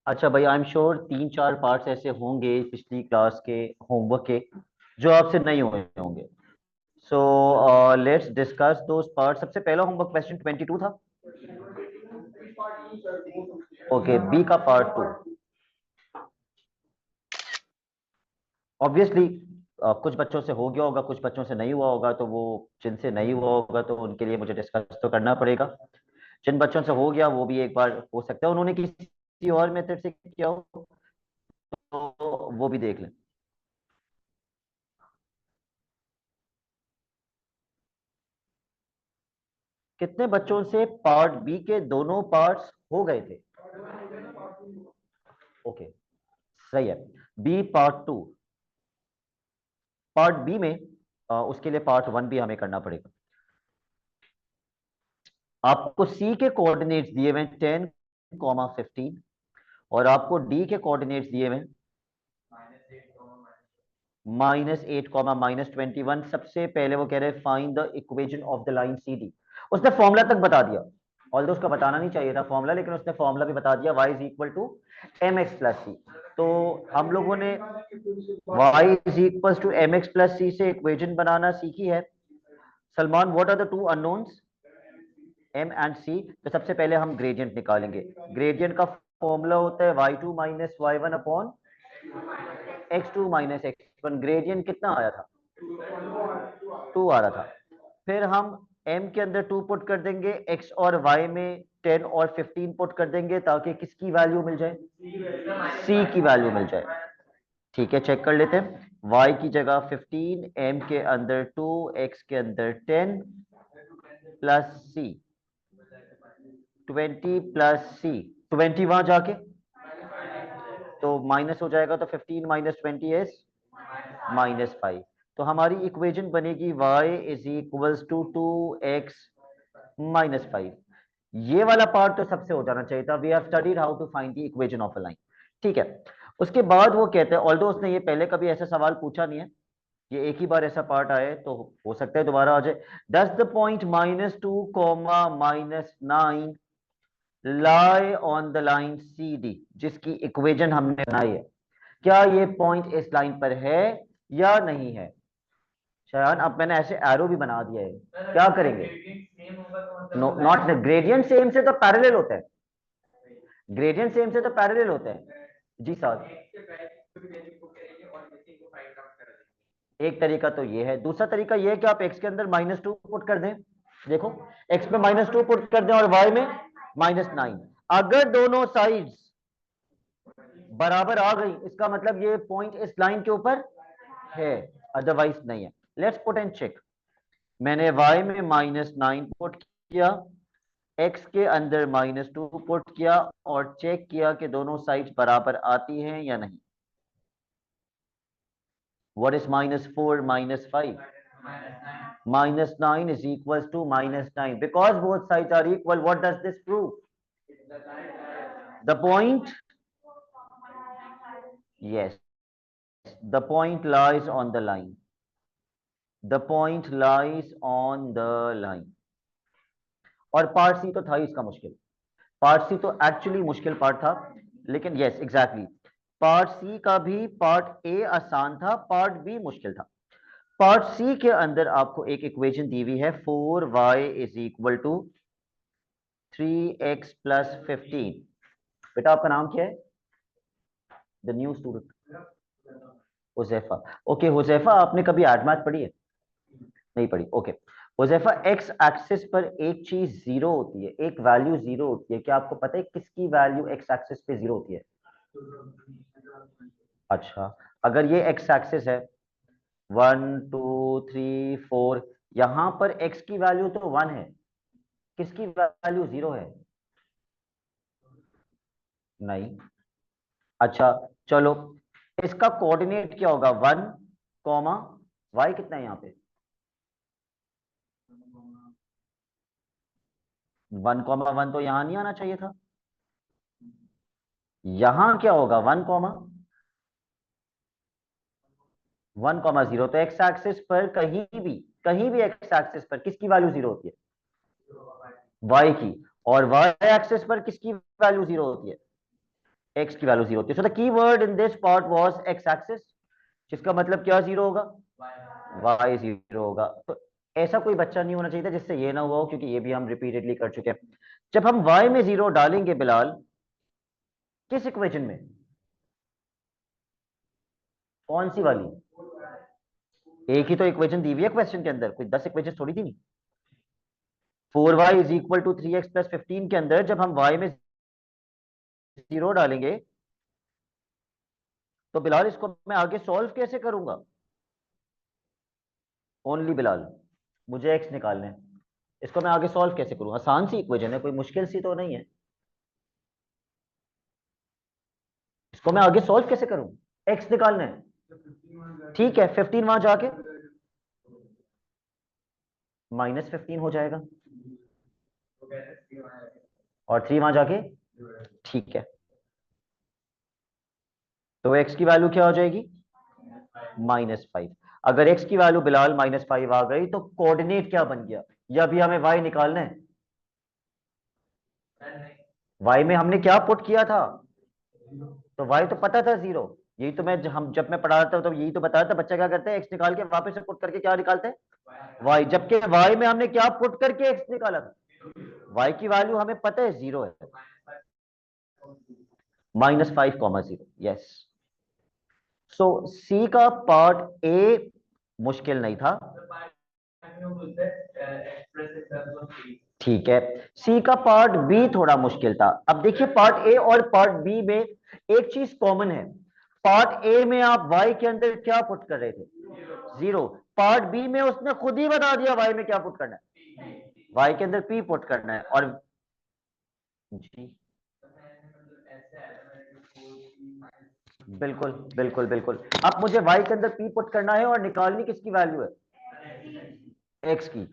अच्छा भाई, I am sure 3-4 parts ऐसे होंगे पिछली क्लास के होमवर्क के जो आपसे नहीं हुए होंगे। So let's discuss those part. सबसे पहला होमवर्क क्वेश्चन 22 था। ओके, बी का पार्ट 2। ऑब्वियसली कुछ बच्चों से हो गया होगा, कुछ बच्चों से नहीं हुआ होगा, तो वो जिनसे नहीं हुआ होगा तो उनके लिए मुझे डिस्कस तो करना पड़ेगा। जिन बच्चों से हो गया वो भी एक बार हो सकता है उन्होंने किसी और मेथड से किया हो, तो वो भी देख लें। कितने बच्चों से पार्ट बी के दोनों पार्ट्स हो गए थे? ओके, सही है। B part 2। पार्ट बी में उसके लिए पार्ट 1 भी हमें करना पड़ेगा। आपको सी के कोऑर्डिनेट्स दिए हुए 10, 15 और आपको डी के कोऑर्डिनेट्स दिए हुए -8, -21। सबसे पहले वो कह रहे हैं find the equation of the line C D. उसने फॉर्मूला तक बता दिया, ऑल्दो उसका बताना नहीं चाहिए था फॉर्मूला, लेकिन उसने फॉर्मूला भी बता दिया, y is equal to M X plus C. तो हम लोगों ने y is equal to M X plus C से इक्वेशन बनाना सीखी है। Salman, what are the two unknowns m and c? तो सबसे पहले हम ग्रेडियंट निकालेंगे। ग्रेडियंट का फॉर्मूला होता है y2 minus y1 upon x2 minus x1। Gradient कितना आया था? 2 आ रहा था। फिर हम m के अंदर 2 पुट कर देंगे, x और y में 10 और 15 पुट कर देंगे ताकि किसकी वैल्यू मिल जाए? c की वैल्यू मिल जाए। ठीक है, चेक कर लेते हैं। y की जगह 15, m के अंदर 2, x के अंदर 10 प्लस c 20 प्लस c 20 वहां जाके तो माइनस हो जाएगा, तो 15 माइनस 20 इज -5। तो हमारी इक्वेशन बनेगी y is equals to 2x -5। ये वाला पार्ट तो सबसे हो जाना चाहिए था। We have studied how to find the equation of a line. ठीक है, उसके बाद वो कहते हैं, ऑल्दो उसने ये पहले कभी ऐसा सवाल पूछा नहीं है, ये एक ही बार ऐसा पार्ट आए तो हो सकता है दोबारा आ जाए। Does the point -2, -9 lie on the line C D, जिसकी इक्वेशन हमने बनाई है, क्या ये पॉइंट इस लाइन पर है या नहीं है? शायद अब मैंने ऐसे एरो भी बना दिया है, क्या करेंगे? नो, नॉट ग्रेडियंट सेम से तो पैरेलल होता है। ग्रेडियंट सेम से तो पैरेलल होते हैं जी साहब। एक तरीका तो ये है, दूसरा तरीका ये है कि आप x के अंदर -2 पुट कर दें। देखो, x में -2 पुट कर दें और y में -9। अगर दोनों साइड्स बराबर आ गई, इसका मतलब ये पॉइंट इस लाइन के ऊपर है, अदरवाइज नहीं है। Let's put and check. मैंने y में -9 पुट किया, x के अंदर -2 पुट किया और चेक किया कि दोनों साइड्स बराबर आती हैं या नहीं। What is -4 -5? -9 is equals to -9. Because both sides are equal, what does this prove? The point, yes, the point lies on the line. The point lies on the line. और part सी तो था ही इसका मुश्किल। पार्ट सी तो actually मुश्किल part था, लेकिन yes exactly, part सी का भी पार्ट ए आसान था, पार्ट बी मुश्किल था। पार्ट सी के अंदर आपको एक इक्वेशन दी हुई है, 4y is equal to 3x plus 15। बेटा आपका नाम क्या है? The new student, Huzaifa. Okay Huzaifa, आपने कभी एड मैथ पढ़ी है? नहीं पढ़ी, ओके। हुजैफा, एक्स एक्सिस पर एक चीज जीरो होती है, एक वैल्यू जीरो होती है, क्या आपको पता है किसकी वैल्यू एक्स एक्सिस पे जीरो होती है? अच्छा, अगर ये एक्स एक्सिस है 1 2 3 4, यहां पर एक्स की वैल्यू तो 1 है, किसकी वैल्यू 0 है? नहीं। अच्छा, चलो, इसका कोऑर्डिनेट क्या होगा? 1, वाई कितना है यहाँ पे? 1, 1 तो यहां नहीं आना चाहिए था। यहां क्या होगा? 1, 0। तो एक्स एक्सिस पर कहीं भी एक्स एक्सिस पर किसकी वैल्यू जीरो होती है? वाई की। और वाई एक्सिस पर किसकी वैल्यू जीरो होती है? x की वैल्यू 0 होती है। So the key word in this part was x axis, जिसका मतलब क्या 0 होगा, y 0 होगा। तो ऐसा कोई बच्चा नहीं होना चाहिए था जिससे ये ना हुआ हो, क्योंकि ये भी हम रिपीटेडली कर चुके हैं। जब हम y में 0 डालेंगे बिलाल, किस इक्वेशन में, कौन सी वाली, एक ही तो इक्वेशन दी हुई है क्वेश्चन के अंदर, कोई 10 इक्वेशन थोड़ी थी नहीं। 4y is equal to 3x plus 15 के अंदर जब हम y में 0 डालेंगे, तो बिलाल इसको मैं आगे सॉल्व कैसे करूंगा, ओनली बिलाल मुझे x निकालना है, इसको मैं आगे सॉल्व कैसे करूं, आसान सी इक्वेशन है, कोई मुश्किल सी तो नहीं है, इसको मैं आगे सॉल्व कैसे करूं, x निकालना है, ठीक है 15 वहां जाके -15 हो जाएगा, और 3 वहां जाके, ठीक है, तो x की वैल्यू क्या हो जाएगी, -5। अगर x की वैल्यू बिलाल -5 आ गई तो कोऑर्डिनेट क्या बन गया, या भी हमें y निकालना है, y में हमने क्या पुट किया था, तो y तो पता था 0, यही तो मैं हम जब मैं पढ़ा था तो यही तो बताया था बच्चा क्या करता है, x निकाल के वापस से पुट करके क्या निकालता है y, जबकि y में हमने क्या पुट करके x निकाला था, y की वैल्यू हमें पता है 0 है, -5,0, यस। सो सी का पार्ट ए मुश्किल नहीं था, ठीक है, सी का पार्ट बी थोड़ा मुश्किल था। अब देखिए पार्ट ए और पार्ट बी में एक चीज कॉमन है, पार्ट ए में आप y के अंदर क्या पुट कर रहे थे, 0, पार्ट बी में उसने खुद ही बता दिया y में क्या पुट करना है, y के अंदर p पुट करना है, और जी बिल्कुल बिल्कुल बिल्कुल, अब मुझे y के अंदर p पुट करना है और निकालनी किसकी वैल्यू है, x की,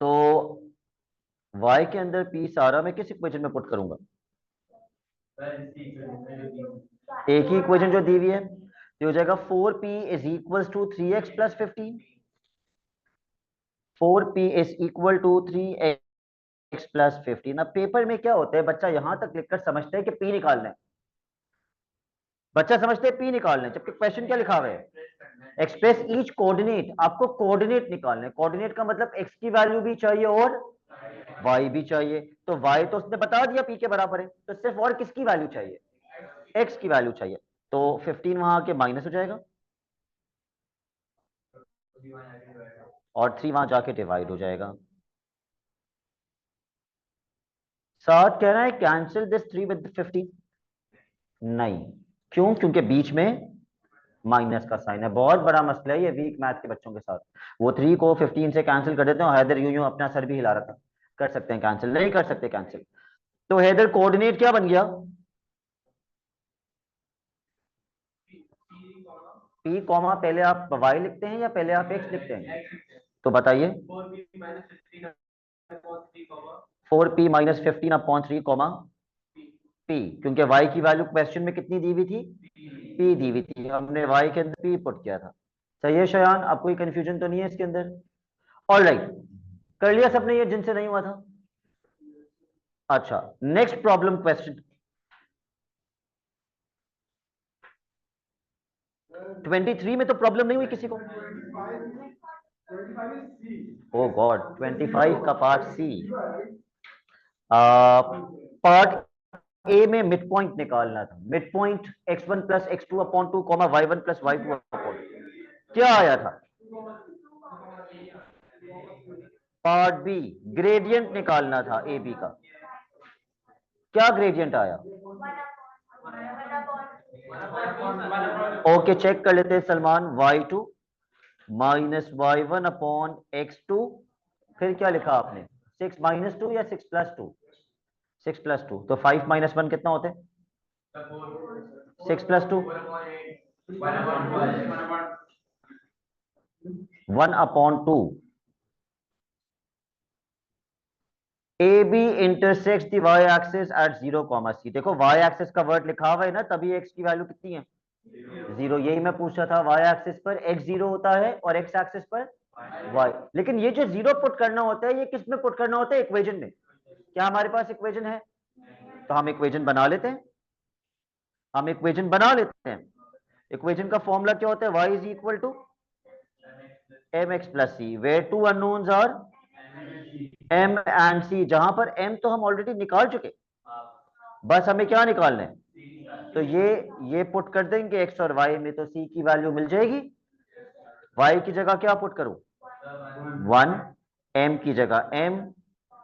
तो y के अंदर p सारा मैं किस इक्वेशन में पुट करूंगा, एक ही इक्वेशन जो दी हुई है, तो हो जाएगा 4p is equal to 3x plus 15, 4p is equal to 3x plus 15। अब पेपर में क्या होता है, बच्चा यहां तक लिखकर समझता है कि p निकालना है, बच्चा समझते हैं p निकालना है, जबकि क्वेश्चन क्या लिखा हुआ है, एक्सप्रेस ईच कोऑर्डिनेट, आपको कोऑर्डिनेट निकालना है, कोऑर्डिनेट का मतलब x की वैल्यू भी चाहिए और y भी चाहिए, तो y तो उसने बता दिया p के बराबर है, तो सिर्फ और किसकी वैल्यू चाहिए, x की वैल्यू चाहिए, तो 15 वहां आके माइनस हो जाएगा और 3 वहां जाके डिवाइड हो जाएगा। साथ कह रहा है कैंसिल दिस 3 विद 15, नहीं, क्यों, क्योंकि बीच में माइनस का साइन है, बहुत बड़ा मसला है ये वीक मैथ के बच्चों के साथ, वो 3 को 15 से कैंसिल कर देते हैं, हैदर यूं यूं अपना सर भी हिला रहा था, कर सकते हैं कैंसिल, नहीं कर सकते कैंसिल, तो हैदर कोऑर्डिनेट क्या बन गया, p कॉमा पहले आप y लिखते हैं या पहले आप x लिखते हैं, तो बताइए, 4p-15 अपॉन 3 p, क्योंकि y की वैल्यू क्वेश्चन में कितनी दी हुई थी, p दी हुई थी, हमने y के अंदर p पुट किया था, सही है शयान, अब कोई कंफ्यूजन तो नहीं है इसके अंदर, ऑल राइट, कर लिया सबने ये जिनसे नहीं हुआ था, अच्छा नेक्स्ट प्रॉब्लम क्वेश्चन 23 में तो प्रॉब्लम नहीं हुई किसी को, ओ गॉड 25 का पार्ट सी, पार्ट ए में मिड पॉइंट निकालना था, mid point x1 plus x2 upon 2 comma y1 plus y2 upon, क्या आया था, पार्ट बी ग्रेडियंट निकालना था ए बी का, क्या ग्रेडियंट आया, ओके चेक कर लेते हैं Salman, y2 minus y1 upon x2, फिर क्या लिखा आपने, 6 - 2 या 6+2, 6+2, तो 5 - 1 कितना होता है, 6+2, 1/2, A B intersects the Y axis at 0, c, देखो वाई एक्सिस का वर्ड लिखा हुआ है ना, तभी एक्स की वैल्यू कितनी है, 0, यही मैं पूछ रहा था, वाई एक्सिस पर x 0 होता है और एक्स एक्सिस पर y, लेकिन ये जो 0 पुट करना होता है ये किस में पुट करना होता है, इक्वेशन में, क्या हमारे पास इक्वेशन है, तो हम इक्वेशन बना लेते हैं, हम इक्वेशन बना लेते हैं। इक्वेशन का फॉर्मूला क्या होता है? y is equal to mx plus C, where two unknowns are m and c, जहां पर m तो हम ऑलरेडी निकाल चुके, बस हमें क्या निकालना है? तो ये पुट कर देंगे x और y में, तो c की वैल्यू मिल जाएगी। y की जगह क्या पुट करूं? 1, m की जगह m,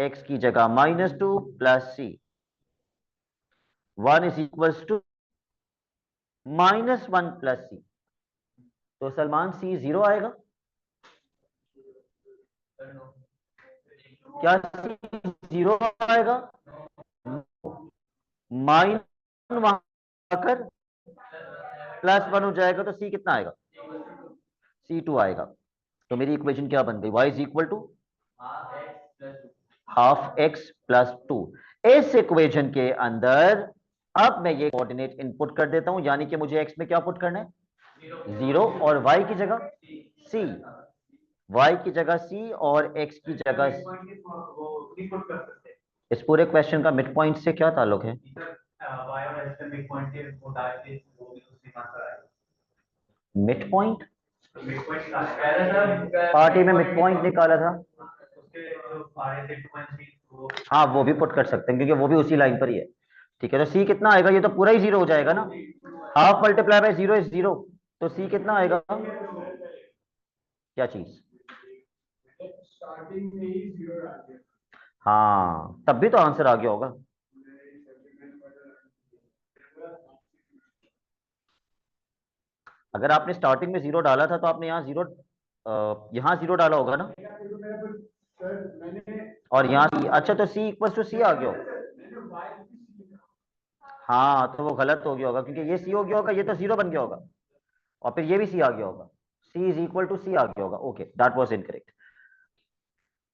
x की जगह -2 plus c, 1 is equals to -1 plus c। तो सलमान c 0 आएगा क्या? c 0 आएगा? माइनस वहां आकर +1 हो जाएगा, तो c कितना आएगा? c2 आएगा। तो मेरी इक्वेशन क्या बन गई? y is equal to half X plus 2। इस इक्वेशन के अंदर अब मैं ये कोऑर्डिनेट इनपुट कर देता हूं, यानी कि मुझे x में क्या पुट करना है? 0, और y की जगह c, y की जगह c और x की जगह। इस पूरे क्वेश्चन का मिड पॉइंट से क्या ताल्लुक है? Mid point? पार्टी में मिड पॉइंट निकाला था। हाँ, वो भी पुट कर सकते हैं क्योंकि वो भी उसी लाइन पर ही है। ठीक है, तो सी कितना आएगा? ये तो पूरा ही 0 हो जाएगा ना। हाफ मल्टीप्लाई बाय 0 इज 0, तो सी कितना आएगा? क्या चीज? स्टार्टिंग में ही 0 आ गया। हाँ, तब भी तो आंसर आ गया होगा। अगर आपने स्टार्टिंग में 0 डाला था तो आपने यहाँ 0, यहाँ 0 डाला होगा ना, और यहाँ सी। अच्छा, तो सी इक्वल टू सी आ गया होगा। हाँ, तो वो गलत हो गया होगा क्योंकि ये सी हो गया होगा, ये तो 0 बन गया होगा, और फिर ये भी सी आ गया होगा। सी इज इक्वल टू सी आ गया होगा। Okay, that was incorrect.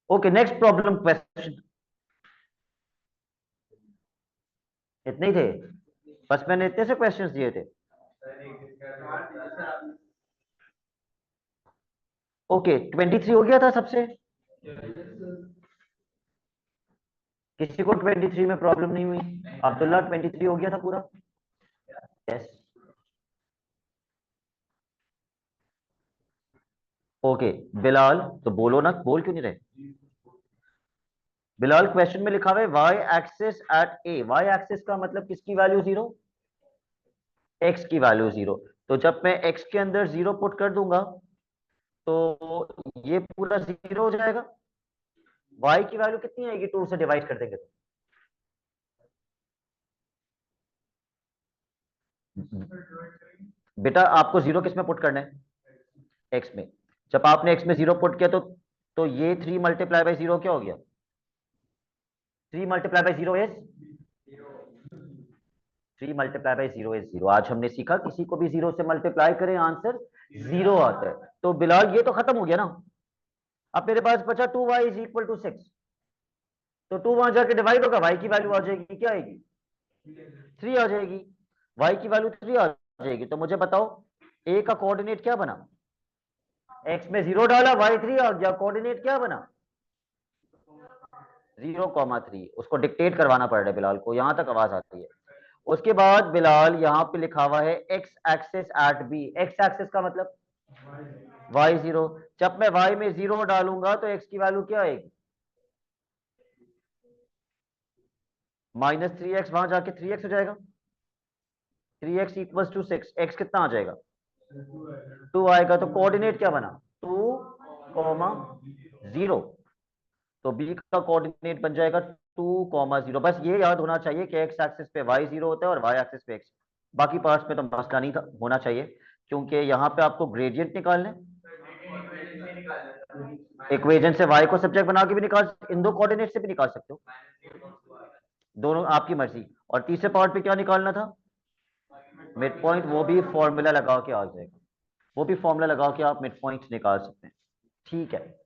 Okay, next problem question. इतने ही थे? बस मैंने इतने से क्वेश्चंस दिए थे। ओके, 23 हो गया था सबसे? किसी को 23 में प्रॉब्लम नहीं हुई? अब्दुल्ला 23 हो गया था पूरा? यस। ओके बिलाल, तो बोलो ना, बोल क्यों नहीं रहे? बिलाल, क्वेश्चन में लिखा हुआ है Y axis at A. Y axis का मतलब किसकी वैल्यू 0? एक्स की वैल्यू 0। तो जब मैं एक्स के अंदर 0 पुट कर दूंगा तो ये पूरा 0 हो जाएगा। वाई की वैल्यू कितनी आएगी? 2 से डिवाइड कर देंगे तो। बेटा, आपको 0 किस में पुट करना है? एक्स में। जब आपने एक्स में 0 पुट किया तो ये 3 मल्टीप्लाई बाई 0 क्या हो गया? 3 multiply by 0 is 3 multiply by 0 is 0। आज हमने सीखा किसी को भी 0 से मल्टीप्लाई करें आंसर 0 आता है। तो बिलाल, ये तो खत्म हो गया ना। अब मेरे पास बचा 2y इज इक्वल टू 6। तो 2 वहां जाके डिवाइड होगा, y की वैल्यू आ जाएगी, क्या आएगी? 3 आ जाएगी। y की वैल्यू 3 आ जाएगी। तो मुझे बताओ a का कोऑर्डिनेट क्या बना? x में 0 डाला, y 3 आ गया, कोऑर्डिनेट क्या बना? 0,3। उसको डिक्टेट करवाना पड़ रहा है बिलाल को, यहां तक आवाज आती है। उसके बाद बिलाल यहाँ पे लिखा हुआ है x axis at b। x axis का मतलब y0। जब मैं y में 0 डालूंगा तो x की वैल्यू क्या आएगी? -3x, वहां जाके 3x हो जाएगा। 3x इक्वल टू 6, x कितना आ जाएगा? 2 आएगा। तो कोऑर्डिनेट क्या बना? 2,0। तो b का कोऑर्डिनेट बन जाएगा 2,0। बस ये याद होना चाहिए कि x एक्सिस पे y0 होता है और y एक्सिस पे x। बाकी पार्ट्स में तो मसला नहीं होना चाहिए, क्योंकि यहाँ पे आपको ग्रेडियंट निकालना है। इक्वेशन से y को सब्जेक्ट बना के भी निकाल, इन दो कोऑर्डिनेट से भी निकाल सकते हो, दोनों आपकी मर्जी। और तीसरे पार्ट पे क्या निकालना था? Mid point. वो भी फॉर्मूला लगा के आ जाएगा, वो भी फॉर्मूला लगा के आप मिड पॉइंट निकाल सकते हैं। ठीक है।